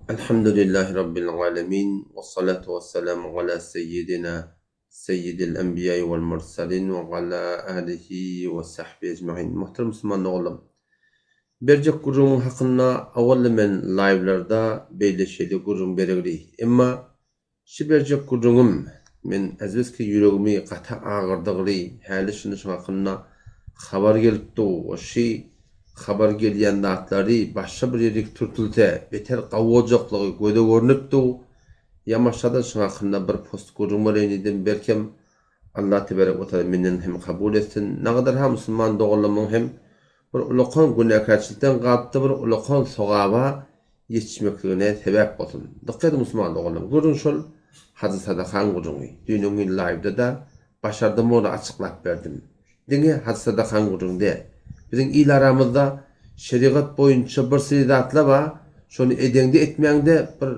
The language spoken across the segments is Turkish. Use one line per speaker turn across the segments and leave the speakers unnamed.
Elhamdülillahi Rabbil alemin. Ve salatu ve selamu ala seyyidina seyyidil enbiya vel mursalin ve ala alihi ve sahbihi ecmaîn. Muhterem Müslüman oğlum. Berjek gurrun hakkında avvallı men live'larda beyleşeli gurrun beregli. Emma şu berjek gurrunum men azizki yüreğimi qata ağırdıgli. Hali şunu hakkında haber gelipdi. O şey haber gelýän datlary başga bir ýerlik turtulsa beter gawajoklygy göde görnüpdi. Ýamaşada şoňa hynda bir post görünmelidim belkem Allah tebarek we taala menden hem kabul etsin. Nagdar ha musulman dogalymyň hem bir ulaqan günäkärçilikden gatdy bir ulaqan sogaba ýetişmekligine sebäp bolsun. Dikkat musulman dogalym. Görün şol Hazır Sadakan gurungy. Dünýäň live'da da başardım onu açıklap berdim. Diňe Hazır Sadakan gurundy. Bizim il aramızda şeriat boyunca bir sidatla var. Şonu edeňde etmeýäňde bir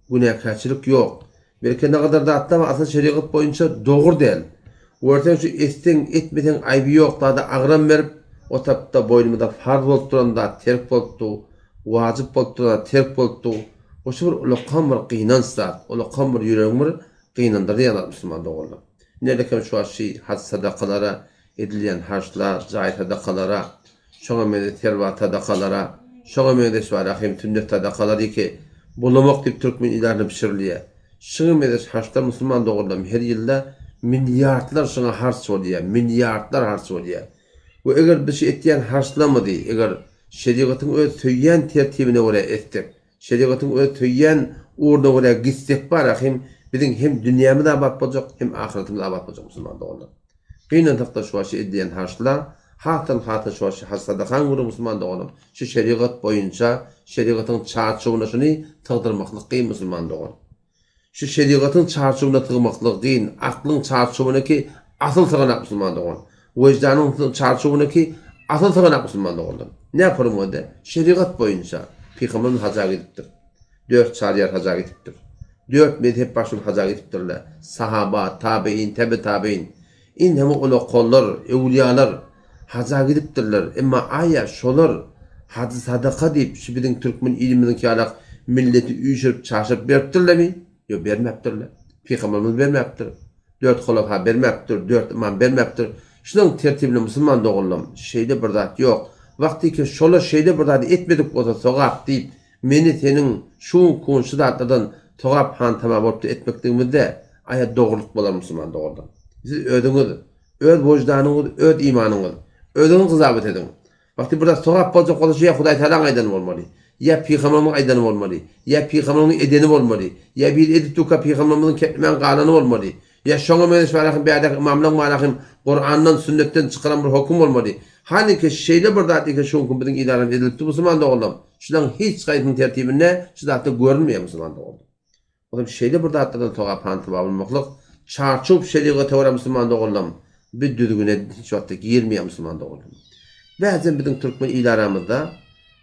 günäkärçilik yok. Belki ne kadar da atlama aslında şeriat boyunca doğru değil. Ortadan şu esten etmeden ayıbı yok. Daha da ağram verip o tapta boynumda farz bolup turanda terk bolupdy. Wajyp bolup turanda terk bolupdy. O şu bir ulaqan bir qiynan zat. Ulaqan bir yüreğim bir qiyinandyr ýalar musulman dogurlar. Nerede şu aşy hac sadakalara edilýän harçlar, jaýat sadakalara, şoňa mende terwat sadakalara, şoňa mende şwarahym tünnet sadakalara ki bulamak dip türkmen ilaryny pişirilýär. Şoňa mende harçlar musulman dogurlar her ýylda milyardlar şoňa harç bolýar, milyardlar harç bolýar. Bu eger bir şey etýän harçlamady, eger şeriatyň öz töýýän tertibine göre etdik, şeriatyň öz töýýän urna göre gitsek barahym bizim hem dünýämiz abad boljak, hem ahiretimiz abad boljak musulman dogurlar. Qiynan taqta şu aşy edýän harçlar hatan şu aşy hasadakan guru musulman dogulum. Şu şeriat boyunca şeriatyň çarçugyna şuny tygdyrmaklyk qyyn musulman dogul. Şu şeriatyň çarçugyna tygmaklyk qyyn, aklyň çarçugyna ki asyl syganak musulman dogul. Wejdanyň çarçugyna ki asyl syganak musulman dogul. Ne pormody? Şeriat boyunca Peygamberimiz haja gidipdir. 4 çariyar haja gidipdir. 4 mezhep başyl haja gidipdirler. Sahaba, tabiin, tebe tabiin. İnhemi ulaqollar, evliyalar haja gidipdirler. Emma aya şolar hac sadaka diýip şu biziň türkmen ilimiň alaq milleti üýşürip çaşyp beripdirlermi? Ýok, bermepdirler. Peygamberimiz bermepdir. 4 hulafa bermepdir, 4 imam bermepdir. Şunyň tertibine musulman dogullam. Şeýle bir zat ýok. Wagty ki şolar şeýle bir zat etmedik bolsa sogap diýip meni seniň şu konşu zatlardan sogap han tamam bolupdy etmekdigimizde aya dogurluk bolar musulman dogullam. Siz ödüňiz, öz wojdanyňyz, öz imanyňyz, özüňiz gyzabet ediň. Wagty burada sogap boljak bolsa ýa Hudaý Taala aýdany bolmaly, ýa Peýgamberimiň aýdany bolmaly, ýa Peýgamberimiň edeni bolmaly, ýa bir edip tuka Peýgamberimiň ketmän galany bolmaly, ýa şoňa meniş barahym bäde imamlaryň barahym Qur'andan, sünnetten çykyran bir hokum bolmaly. Haniki şeýle bir zat eke şoň gün biziň idaram edilipdi musulman dogullam. Şunyň hiç gaýdyň tertibinde şu zatda görünmeýär musulman dogullam. Olam şeýle bir zatdan sogap hantyp almaklyk çarçup şeriata göre musulman dogullam. Bir düzgüne hiç wagtda girmeýär musulman dogullam. Bäzen biziň türkmen ilaramyzda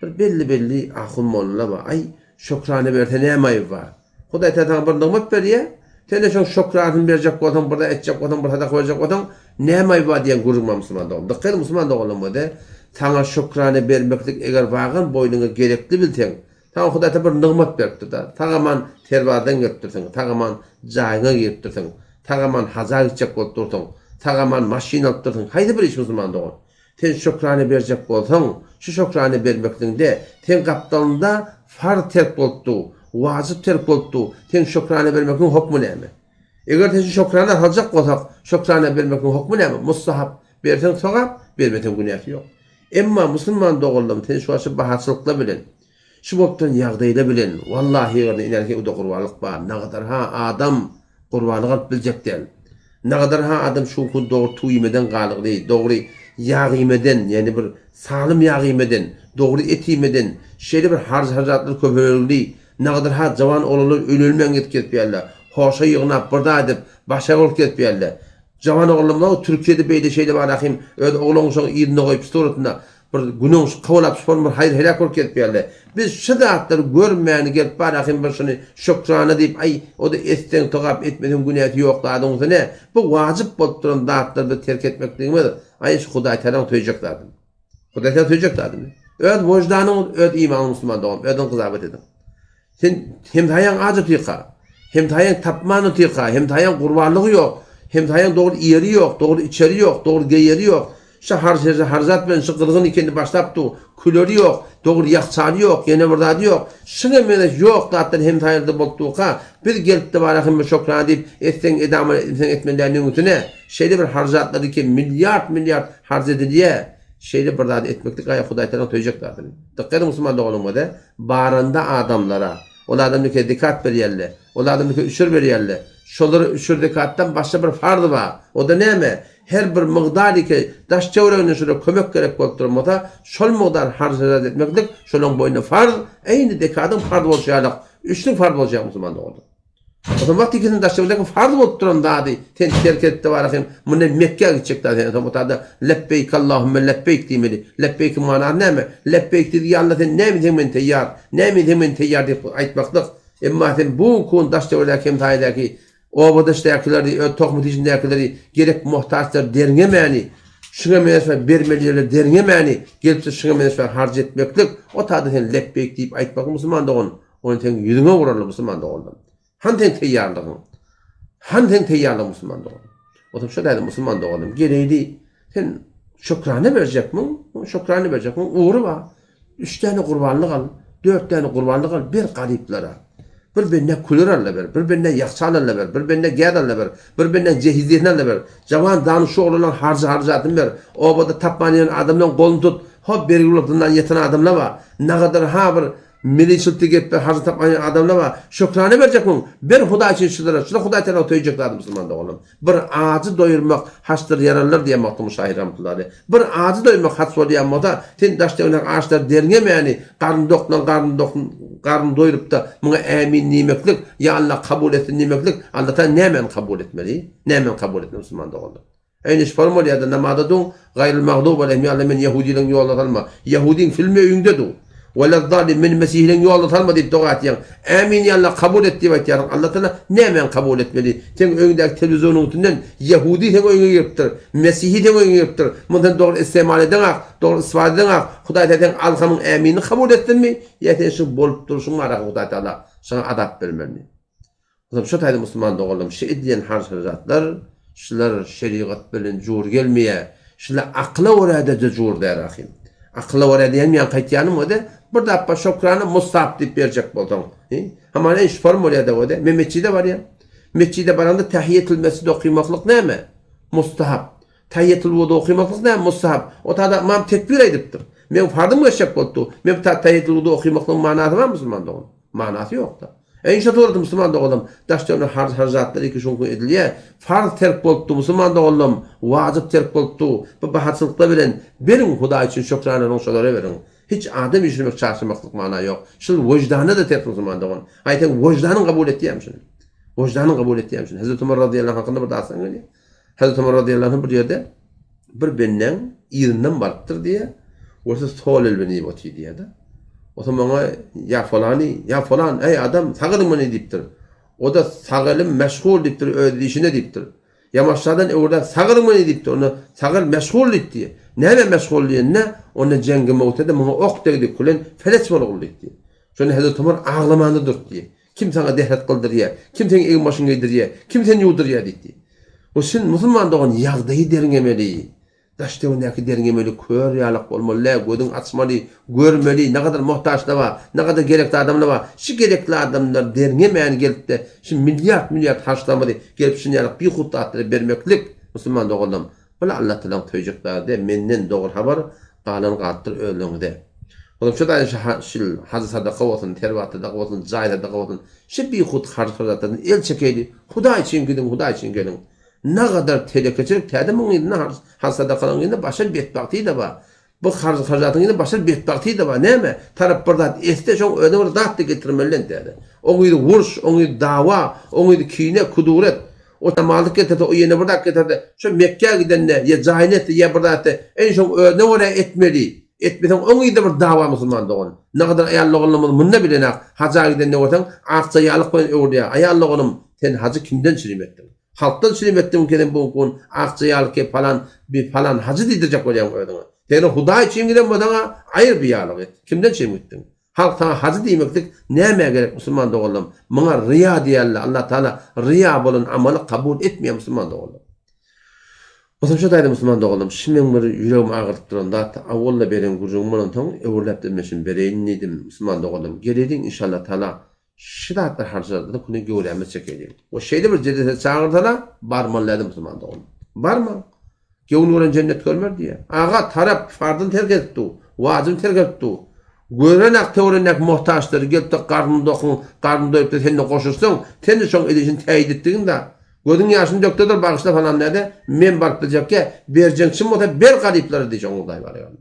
bir belli ahun mollalar bar. Ay şokrany berte näme aýyp bar? Hudaý Taala bir nigmat berýär. Sende şoň şokrany berjek bolsaň, burada etjek bolsaň, burada sadaka berjek bolsaň, näme aýyp bar diýen gurulma musulman dogullam. Dikkat musulman dogullam bode. Taňa şokrany bermeklik eger bagyň boynuňa gerekli bilseň, taňa Hudaý Taala bir nigmat beripdir da. Taňaman terbadan getirsen, taňaman jaýyna getirsen, taňaman haja gitjek bolup dursaň, taňaman maşina alyp dursaň, haýdy bir iş musulman dogul. Sen şokrany berjek bolsaň, şu şokrany bermekliginde sen gapdalynda farz terk bolupdy, wajyp terk bolupdy. Sen şokrany bermekliň hukmy näme? Eger sen şokrany haljak bolsak, şokrany bermekliň hukmy näme? Mustahap bersen sogap, bermesen günäki ýok. Emma musulman dogullam sen şu aşy bahaçylykla bilen, şu bopdan ýagdaýla bilen, wallahi inerki uda gurbanlyk bar. Nagadar ha adam gurbanlyk alyp biljek däl. Nagadar ha adam şu gün dogry tuýmeden galygdy, dogry yağ ýemeden, ýani bir salym yağ ýemeden, dogry et ýemeden, şeýle bir harjatlar köpeldi. Nagadar ha jawan olalar ölelmän ketipýärler. Hoşa ýygnap birda edip başa bolup ketipýärler. Jawan oğlanlar Türkiýede beýle şeýle barahym öz oğlanyň şoň ýerine goýup storatynda bir günüň kawlap spor bir hayır helak bolup ketipýärler. Biz şu zatları görmäni gelip barahym bir şuny şokrany diýip ay o da esten togap etmeden günäti ýok dadyňyz ne? Bu wajyp bolup duran zatları terk etmekdigimi ay şu Hudaý Taala töýjeklerdi. Hudaý Taala töýjeklerdi. Öz wojdanyň, öz imanyň musulman dogum, özüň gyzabet edin. Sen hem tayan acı tika, hem tayan tapmanı tika, hem tayan kurbanlığı yok, hem tayan doğru iyeri yok, doğru içeri yok, doğru geyeri yok. Şu harzat ben şu kılgın ikeni başlaptı, külörü yok, doğru yakçanı yok, yine burada yok. Şuna mene yok zaten hem tayarda boltuğa bir gelip de var hem şokran deyip etsen edamı etmelerinin üstüne şeyde bir harzatları ki milyar harz ediliye şeyde burada etmeklik ay Hudaý Teala toyacaklardır. Dikkat Müslüman doğulmadı. Baranda adamlara, o adamlık dikkat berýärler. O adamlık üşür berýärler. Şolary üşür dikattan başka bir farz var. O da näme? Her bir miqdary ki daş çöwregine şöyle kömek gerek bolup durmada, şol miqdar harz etmeklik şolun boyuna farz, eýni dekadın farz bolýarlyk, üçlük farz bolýar Müslüman doğuldy. O zaman vakti daş çöwregine farz bolup duran dady, ten terk etdi barakim, mune Mekke'ye gidecekler yani. O da lebbeyk Allahümme lebbeyk diýmeli. Lebbeyk manasy näme? Lebbeyk diýdi Allah sen näme men teýýar, näme men teýýar diýip aýtmaklyk. Emma sen bu kun daş çöwregine kim taýdaki o badışdakileri, tohmut içindekileri gerek muhtaçlar derlemeyeni, şuna menasbet bermeliler derlemeyeni, gelip de şuna menasbet harc etmeklik, o tadı sen lebbeyk deyip aytmak Müslüman doğun, onu sen yüzüne vurarlı Müslüman doğun. Hanten teyyarlığın, hanten teyyarlığın Müslüman doğun. O da şöyle Müslüman doğun, gereğli, sen şükrane verecek mi? Şükrane verecek mi? Uğru var. 3 tane kurbanlık al, 4 tane kurbanlık al, bir gariplara. Bir benne külür alla ber, bir benne yakçan alla ber, bir benne gäd alla ber, bir benne cehizliğini alla ber. Jawan danışy olan harcatyn ber. O boda tapmanýan adamdan golun tut, hop bergilipdinden yeten adamlar var. Ne kadar ha bir milişilti gep harcı tapmanýan adamlar var. Şükrane berjekmiň. Bir Hudaý için şulara, şular Hudaý Teala toýjaklar Müslüman oğlum. Bir ağacı doyurmak haçtır yararlar diýe maktum şair rahmetullahi. Bir ağacı doyurmak haç bolýan moda, sen daşdaýan ağaçlar derňemýäni, karın doyurup da buna emin nimeklik, ya Allah kabul etsin nimeklik, Allah'tan nemen kabul etmeli, nemen kabul etmeli Müslüman doğuldu. Eyniş formuliyada namada dun, gayril mağdub aleyhim ya men Yahudilerin yoluna talma. Yahudin filmi öýünde du. Wala zalim men Mesihlerin yoluna talma deyip doğa atyan. Emin ya Allah kabul etti ve etiyarın. Allah'tan nemen kabul etmeli. Sen öýündäki televizyonun üstünden Yahudi sen öýüne giripdir, Mesih'i sen öýüne giripdir. Mundan doğru istemal edeňak, doğru istifade edeňak, Hudaý Teala alhamyň emini kabul etdinmi? Ýa-da şu bolup duruşuň ara Hudaý Teala sana adap bermeli. O zaman şu taýda Müslüman doğulum, şu edilen harzatlar, şular şeriat bilen jur gelmeýe, şular akla orada jur der ahim. Akla orada gelmeýän gaýtýanym o da bir dappa şokrany mustahap diýip berjek bolsaň. Hamana iş formulada o da Mehmetçide var ya. Mehmetçide baranda tahiyyetul mescid okumaklyk näme? Mustahap. Tahiyyetul wudu okumaklyk näme? Mustahap. O tada mam tekbir edipdir. Men fardım geçecek boldu. Men tahiyyetul wudu okumaklyk manasy var Müslüman doğun. Manasy yok da. Eýşe doğru Müslüman doğulum. Daşdaýan harzatlar iki şoňky edilýär. Farz terk boldu Müslüman doğulum. Wajyp terk boldu. Bu bahatçylykda bilen berin Hudaý üçin şokrany oňşalara berin. Hiç adam işlemek çarşımaklık mana yok. Şul vicdanı da terk Müslüman doğun. Aýtan vicdanı kabul etdiýär şunu. Vicdanı kabul etdiýär şunu. Hazreti Ömer radıyallahu anh hakkında bir dasan gelýär. Hazreti Ömer radıyallahu anh bir ýerde bir bennen ýerinden barypdyr diýe. Orada sol elbeni ýoty diýär da. O zaman ya falan ey adam sağırım mı deyiptir. O da sağırım meşgul deyiptir, ödeyişine deyiptir. Yamaçlardan orada sağırım mı deyiptir. Onu sağır meşgul deyiptir. Neye meşgul deyiptir? Onu cengi mevtede bana ok deyip kulen feles var oldu deyiptir. Şöyle Hazreti Ömer ağlamanıdır diye. Kim sana dehret kıldır ya, kim senin evin başına gidir ya, kim seni yudur ya deyiptir. O sen Müslüman doğan yağdayı deringemeli. Daşdaýandaki derňemeli kör ýalyk bolmaly, gödüň açmaly, görmeli, ne kadar muhtaçlar var, ne kadar gerekli adamlar var. Şu gerekli adamlar derňemäni gelip de şu milyar haşlamady, gelip şunu ýalyk bir hutdatly bermeklik Müslüman doğulum. Bula Allah taala toýjaklar de menden dogry habar galan gatdyr öldüňde. Olam şu da şu hazır sadaka bolsun, terwatda da bolsun, jaýda da bolsun. Şu bir hut harcatdan el çekeli. Hudaý üçin gidin, Hudaý üçin gelin. Ne kadar telekeçilik tädimiň ýerine hasadakalan ýerine başa betbakty da bar. Bu harjatyn ýerine başa betbakty da bar. Näme? Tarap birdat esde şoň öňe datdy getirmelen täde. Oňy wuruş, oňy dawa, oňy kine kuduret. O tamallyk etdi, o ýene birdat getirdi. Şu Mekke'ye gidende ýa jahynet ýa birdat en şoň öňe ora etmeli. Etmesen oňy da bir dawa musulman dogan. Ne kadar aýallygynly munna bilenak. Haja gidende ortaň akça ýalyk bilen öwrüýär. Aýallygynym sen hacı kimden çürümetdin? Halktan çürümetdin kenen bu gün akça ýalyk falan bir falan hacı diýdirjek bolýan öýdüňe. Seni Hudaý üçin giden bodana aýır bir ýalyk et. Kimden çürümetdin? Halk sana hacı demeklik neme gerek Müslüman doğalım. Bana riya diyerler. Allah Teala riya bolun amalı kabul etmiyor Müslüman doğalım. O zaman şu daydı Müslüman doğalım. Şimdi bir yüreğim ağırtıp duranda avvalla beren gurcuğum olan ton övrlep demeşin bereyin nedim Müslüman doğalım. Geledin inşallah Teala şidatlar harcardı da bunu göreme çekelim. O şeyde bir cedete çağırdılar barmalladı Müslüman doğalım. Barma. Gevun olan cennet görmer diye. Ağa taraf fardın terk etti. Vacım terk etti. Görenek teorenek muhtaçları gelip de karnını dokun, karnını doyup da seni koşursun, seni son edişin teyit ettiğin de gözün yaşını döktürdür bağışla falan nerede? Men bakılacak ki bercenkçim o da ber garipleri diyeceğim oğday var yani.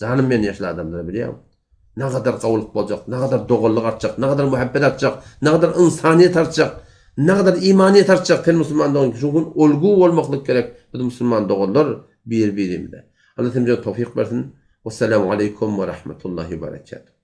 Canım ben yaşlı adamları biliyor musun? Ne kadar kavuluk olacak, ne kadar doğulluk artacak, ne kadar muhabbet artacak, ne kadar insaniyet artacak, ne kadar imaniyet artacak tel Müslüman doğun ki. Çünkü olgu olmaklık gerek bu Müslüman doğullar birimde. Allah temizce tevfik versin. Vesselamu aleyküm ve rahmetullahi ve berekatuhu.